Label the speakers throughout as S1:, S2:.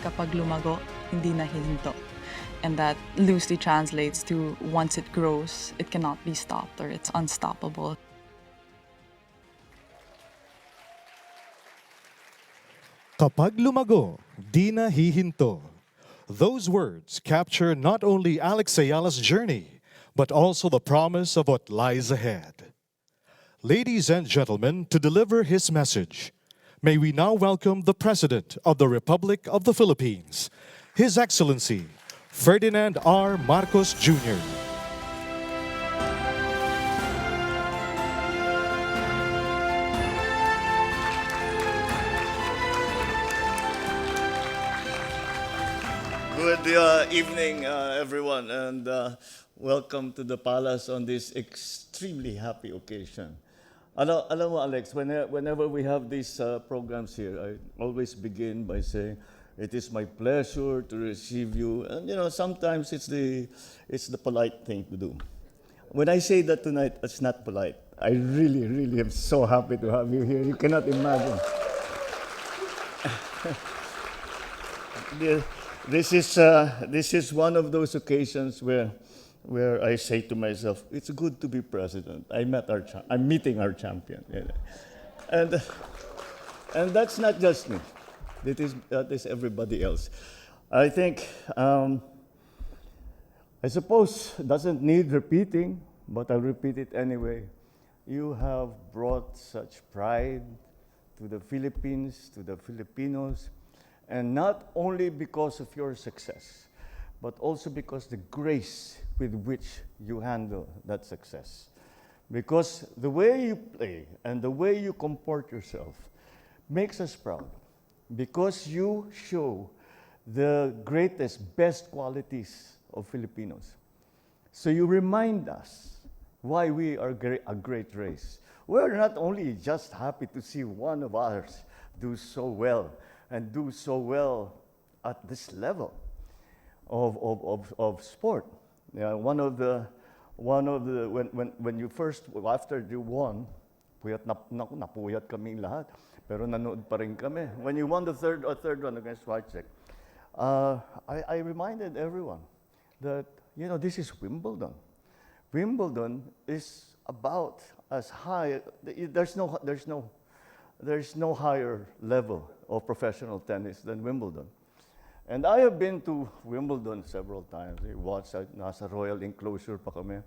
S1: kapag lumago, hindi na hihinto. And that loosely translates to once it grows, it cannot be stopped or it's unstoppable.
S2: Kapag lumago, di na hihinto. Those words capture not only Alex Ayala's journey, but also the promise of what lies ahead. Ladies and gentlemen, to deliver his message, may we now welcome the President of the Republic of the Philippines, His Excellency Ferdinand R. Marcos Jr.
S3: Good evening, everyone, and welcome to the palace on this extremely happy occasion. Alam mo, Alex, whenever we have these programs here, I always begin by saying, it is my pleasure to receive you. And sometimes it's the polite thing to do. When I say that tonight, it's not polite. I really, really am so happy to have you here. You cannot imagine. This is one of those occasions where I say to myself, it's good to be president. I'm meeting our champion, and that's not just me. That is everybody else. I think I suppose doesn't need repeating, but I'll repeat it anyway. You have brought such pride to the Philippines, to the Filipinos. And not only because of your success, but also because the grace with which you handle that success. Because the way you play and the way you comport yourself makes us proud. Because you show the greatest, best qualities of Filipinos. So you remind us why we are a great race. We're not only just happy to see one of ours do so well, and do so well at this level of sport. When you first, after you won, napuyat kaming lahat, pero nanood pa rin kami. When you won the third one against Whitesec, I reminded everyone that, this is Wimbledon. Wimbledon is about as high, there's no higher level of professional tennis than Wimbledon. And I have been to Wimbledon several times. I watched nasa Royal Enclosure pa kami.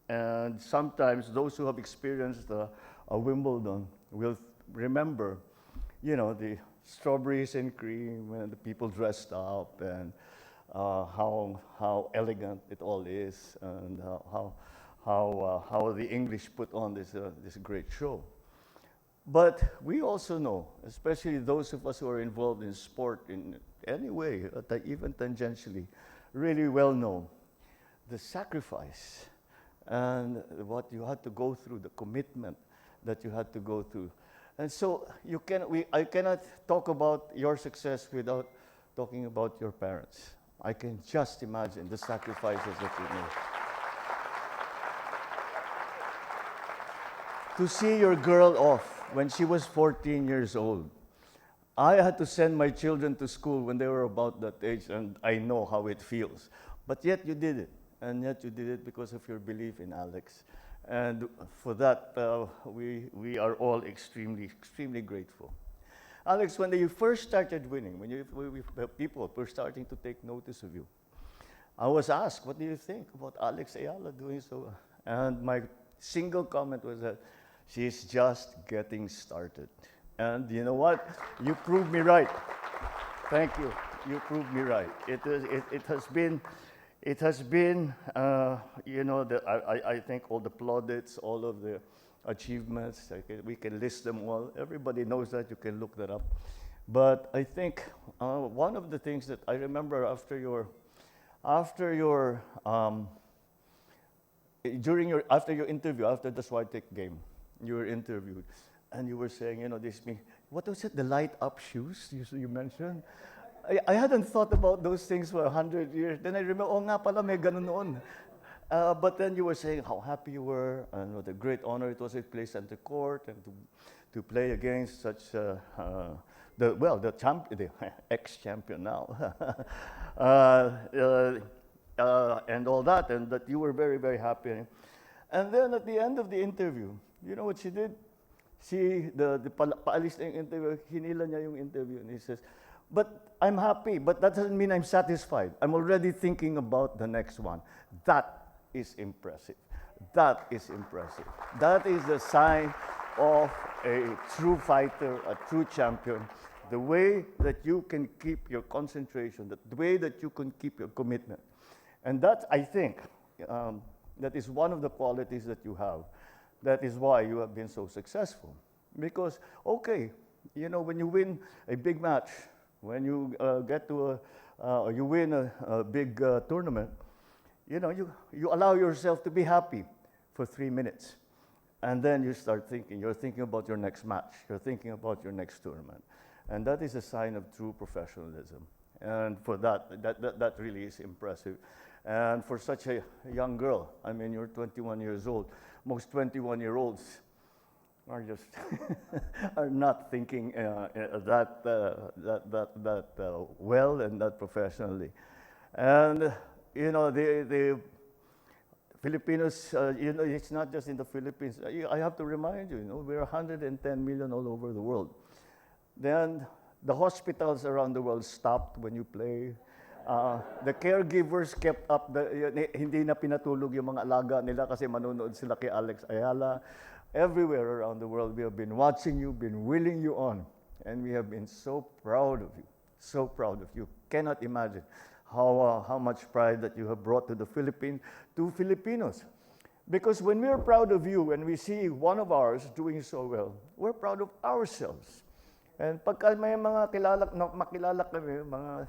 S3: And sometimes those who have experienced a Wimbledon will remember, the strawberries and cream and the people dressed up and how elegant it all is and how the English put on this great show. But we also know, especially those of us who are involved in sport in any way, even tangentially, really well know the sacrifice and what you had to go through, the commitment that you had to go through. And so I cannot talk about your success without talking about your parents. I can just imagine the sacrifices that you made. To see your girl off when she was 14 years old. I had to send my children to school when they were about that age, and I know how it feels. But yet you did it, and yet you did it because of your belief in Alex. And for that, we are all extremely, extremely grateful. Alex, when you first started winning, people were starting to take notice of you, I was asked, what do you think about Alex Eala doing so well? And my single comment was that she's just getting started. And you know what? You proved me right. Thank you. You proved me right. It has been, I think all the plaudits, all of the achievements, we can list them all. Everybody knows that. You can look that up. But I think one of the things that I remember after your interview, after the Swiatek game, you were interviewed, and you were saying, what was it, the light-up shoes you mentioned? I hadn't thought about those things for 100 years. Then I remember, nga pala, may ganun noon. But then you were saying how happy you were and what a great honor it was to play center court and to play against such the ex-champion now, and all that, and that you were very, very happy. And then at the end of the interview, you know what she did? Paalis na yung interview, hinila niya yung interview, and he says, but I'm happy, but that doesn't mean I'm satisfied. I'm already thinking about the next one. That is impressive. That is impressive. That is the sign of a true fighter, a true champion. The way that you can keep your concentration, the way that you can keep your commitment. And that, I think, that is one of the qualities that you have. That is why you have been so successful. Because, okay, you know, when you win a big match, when you you win a big tournament, you know, you allow yourself to be happy for 3 minutes. And then you start thinking, you're thinking about your next match, you're thinking about your next tournament. And that is a sign of true professionalism. And for that really is impressive. And for such a young girl, I mean, you're 21 years old. Most 21-year-olds are just are not thinking that well and that professionally. And you know, the Filipinos, you know, it's not just in the Philippines. I have to remind you, you know, we're 110 million all over the world. Then the hospitals around the world stopped when you play. The caregivers kept up, hindi na pinatulog yung mga alaga nila kasi manonood sila kay Alex Eala. Everywhere around the world, we have been watching you, been willing you on, and we have been so proud of you, so proud of you. Cannot imagine how much pride that you have brought to the Philippines, to Filipinos. Because when we are proud of you and we see one of ours doing so well, we're proud of ourselves. And pagka may mga makilala kami, mga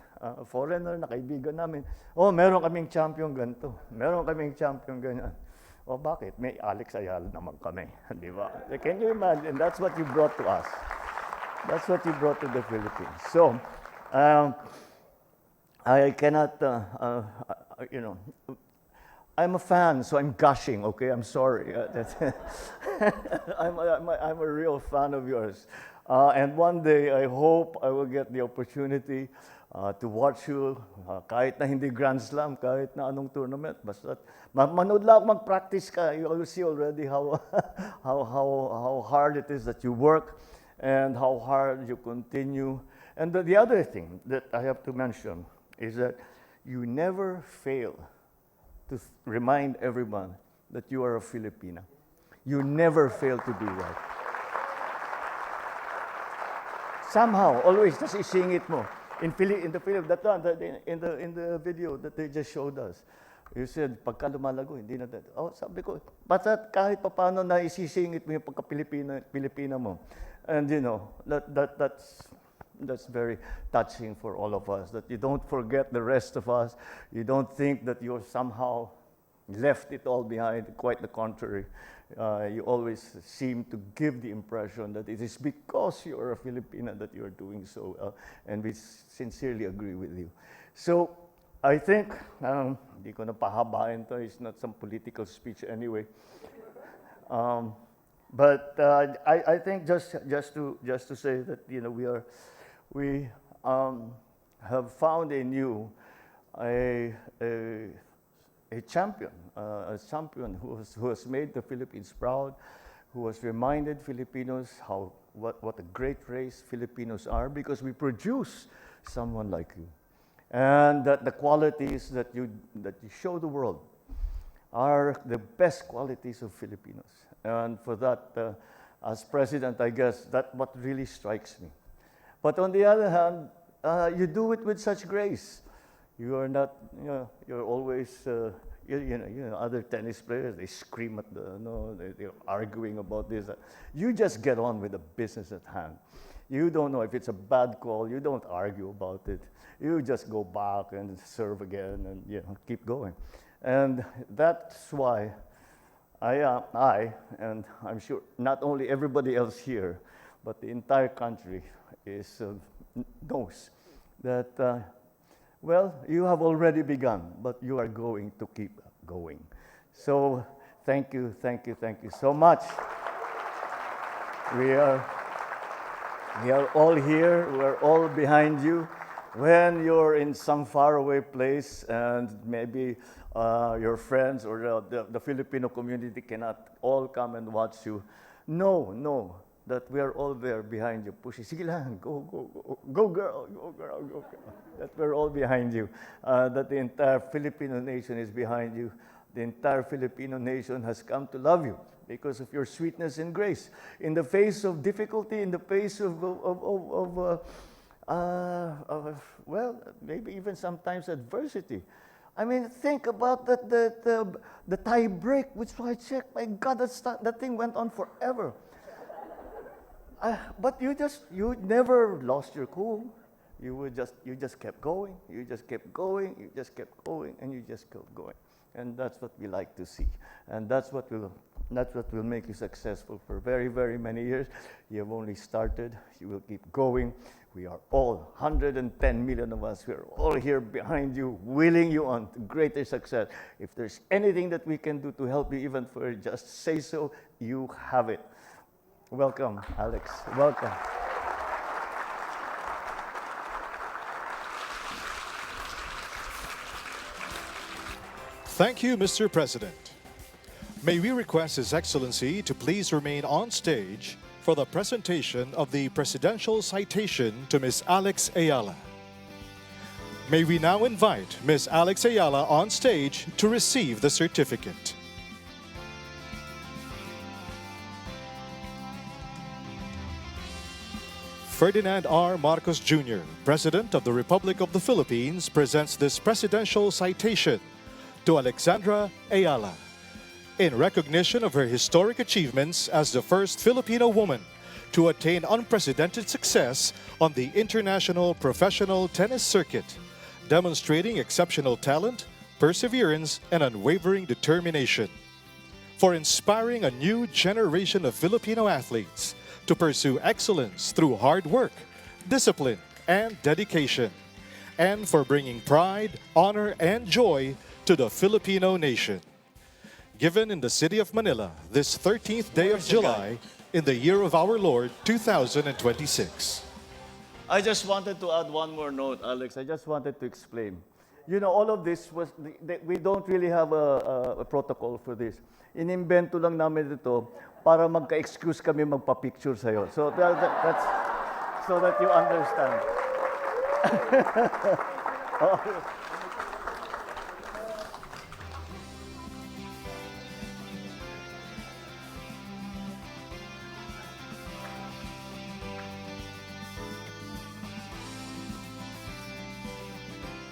S3: foreigner na kaibigan namin, oh, meron kaming champion ganito, meron kaming champion ganyan. Oh, bakit? May Alex Ayala naman kami, di ba? Can you imagine? That's what you brought to us. That's what you brought to the Philippines. So, I cannot, you know, I'm a fan, so I'm gushing, okay? I'm sorry. I'm a real fan of yours. And one day, I hope I will get the opportunity to watch you, kahit na hindi Grand Slam, kahit na anong tournament. Basta manood lang, mag-practice ka. You will see already how hard it is that you work and how hard you continue. And the other thing that I have to mention is that you never fail to remind everyone that you are a Filipina. You never fail to do that. Somehow, always, just isingit mo. In the film, that one, in the video that they just showed us, you said, pagka lumalago, hindi na. Oh, sabi ko, basta kahit paano na isisingit mo yung pagka-Pilipina mo. And you know, that's very touching for all of us, that you don't forget the rest of us. You don't think that you're somehow left it all behind. Quite the contrary. You always seem to give the impression that it is because you're a Filipina that you're doing so well, and we sincerely agree with you. So I think, hindi ko na pahabain to, it's not some political speech anyway. But I think just to say that, you know, we have found in you a champion who has made the Philippines proud, who has reminded Filipinos what a great race Filipinos are, because we produce someone like you, and that the qualities that you show the world are the best qualities of Filipinos. And for that, as president, I guess that's what really strikes me. But on the other hand, you do it with such grace. You are not, you know, you're always, you know, other tennis players, they scream at they're arguing about this. You just get on with the business at hand. You don't know if it's a bad call, you don't argue about it. You just go back and serve again and, you know, keep going. And that's why I, and I'm sure not only everybody else here, but the entire country knows that, well, you have already begun, but you are going to keep going. So thank you, thank you, thank you so much. We are, we are all here, we are all behind you. When you're in some faraway place and maybe your friends or the Filipino community cannot all come and watch you, know that we are all there behind you, pushing. Sige lang, go, go, go, go girl, go girl, go girl. That we're all behind you. That the entire Filipino nation is behind you. The entire Filipino nation has come to love you because of your sweetness and grace. In the face of difficulty, in the face of well, maybe even sometimes adversity. I mean, think about the tie break, which I checked. My God, that thing went on forever. But you never lost your cool. You just kept going. You just kept going. You just kept going, and you just kept going. And that's what we like to see. And that's what will make you successful for very, very many years. You have only started. You will keep going. We are all 110 million of us. We are all here behind you, willing you on to greater success. If there's anything that we can do to help you, even for just say so, you have it. Welcome, Alex. Welcome.
S2: Thank you, Mr. President. May we request His Excellency to please remain on stage for the presentation of the Presidential Citation to Ms. Alex Eala. May we now invite Ms. Alex Eala on stage to receive the certificate. Ferdinand R. Marcos Jr., President of the Republic of the Philippines, presents this presidential citation to Alexandra Eala in recognition of her historic achievements as the first Filipino woman to attain unprecedented success on the international professional tennis circuit, demonstrating exceptional talent, perseverance, and unwavering determination. For inspiring a new generation of Filipino athletes to pursue excellence through hard work, discipline, and dedication, and for bringing pride, honor, and joy to the Filipino nation. Given in the city of Manila this 13th day of July in the year of our Lord 2026.
S3: I just wanted to add one more note, Alex. I just wanted to explain. You know, all of this was, we don't really have a protocol for this. Inimbento lang namin ito para magka-excuse kami magpa-picture sa'yo. So that's so that you understand.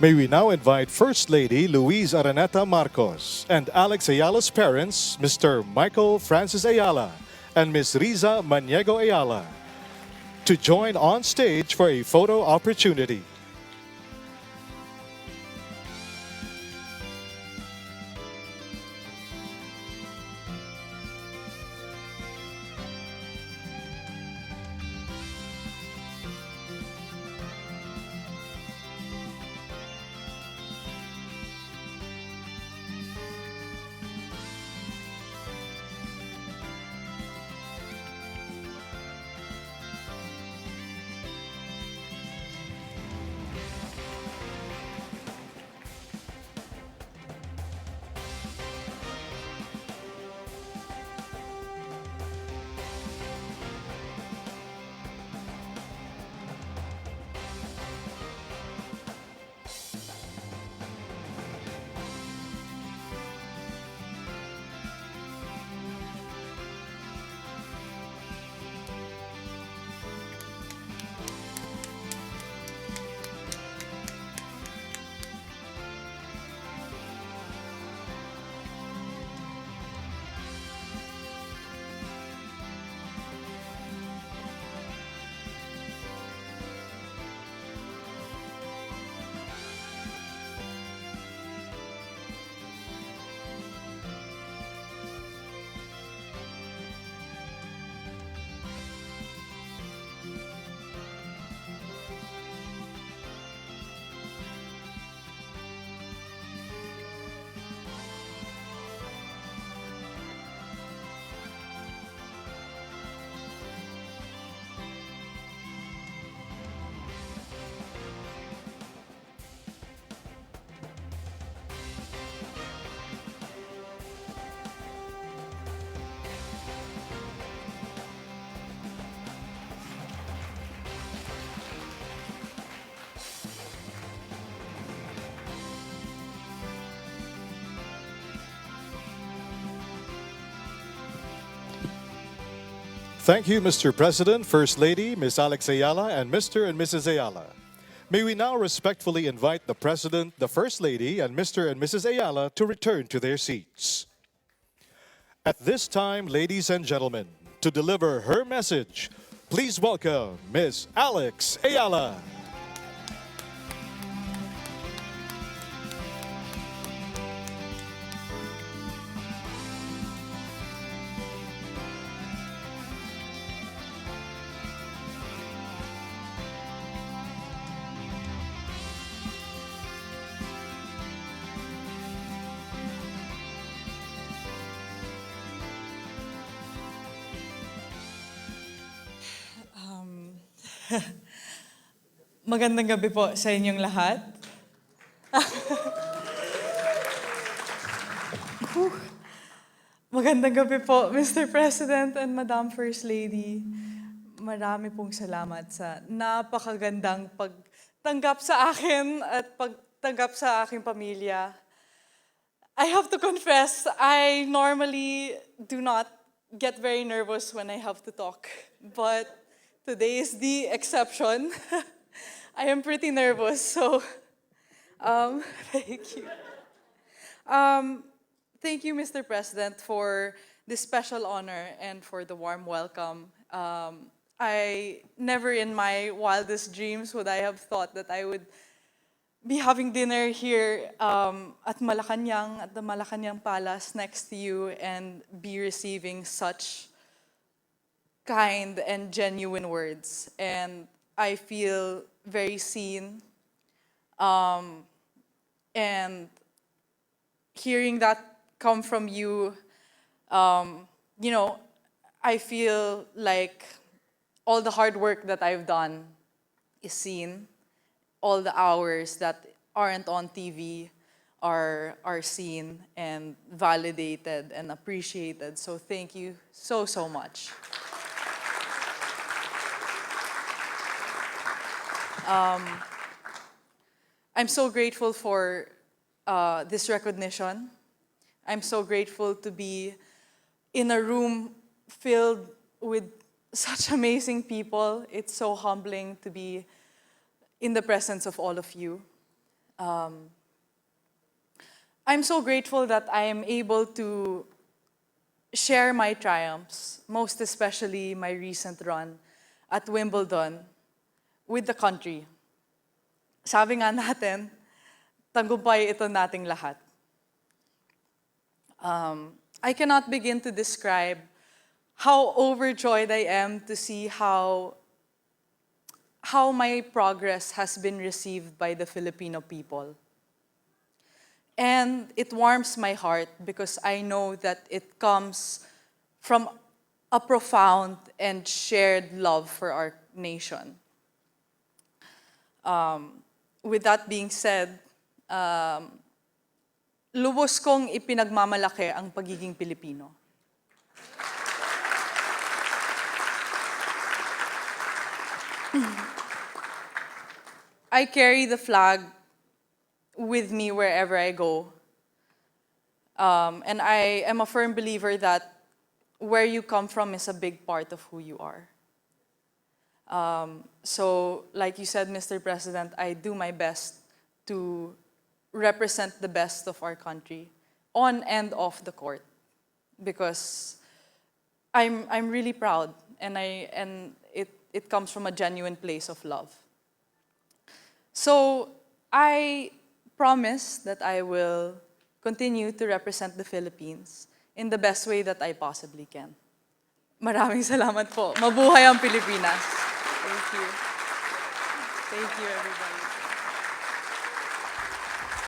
S2: May we now invite First Lady Luis Araneta Marcos and Alex Eala's parents, Mr. Michael Francis Eala and Ms. Riza Maniego Eala, to join on stage for a photo opportunity. Thank you, Mr. President, First Lady, Ms. Alex Eala, and Mr. and Mrs. Eala. May we now respectfully invite the President, the First Lady, and Mr. and Mrs. Eala to return to their seats. At this time, ladies and gentlemen, to deliver her message, please welcome Ms. Alex Eala.
S4: Magandang gabi po sa inyong lahat. Magandang gabi po, Mr. President and Madam First Lady. Marami pong salamat sa napakagandang pagtanggap sa akin at pagtanggap sa aking pamilya. I have to confess, I normally do not get very nervous when I have to talk, but today is the exception. I am pretty nervous, so thank you. Thank you, Mr. President, for this special honor and for the warm welcome. I never in my wildest dreams would I have thought that I would be having dinner here at Malacañang, at the Malacañang Palace next to you, and be receiving such kind and genuine words. And I feel very seen. And hearing that come from you, I feel like all the hard work that I've done is seen. All the hours that aren't on TV are seen and validated and appreciated. So thank you so, so much. I'm so grateful for this recognition. I'm so grateful to be in a room filled with such amazing people. It's so humbling to be in the presence of all of you. I'm so grateful that I am able to share my triumphs, most especially my recent run at Wimbledon, with the country. Sabi nga natin, tagumpay ito nating lahat. I cannot begin to describe how overjoyed I am to see how my progress has been received by the Filipino people. And it warms my heart because I know that it comes from a profound and shared love for our nation. With that being said, lubos kong ipinagmamalaki ang pagiging Pilipino. I carry the flag with me wherever I go. And I am a firm believer that where you come from is a big part of who you are. So, like you said, Mr. President, I do my best to represent the best of our country on and off the court, because I'm really proud, and it comes from a genuine place of love. So I promise that I will continue to represent the Philippines in the best way that I possibly can. Maraming salamat po. Mabuhay ang Pilipinas. Thank you. Thank you, everybody.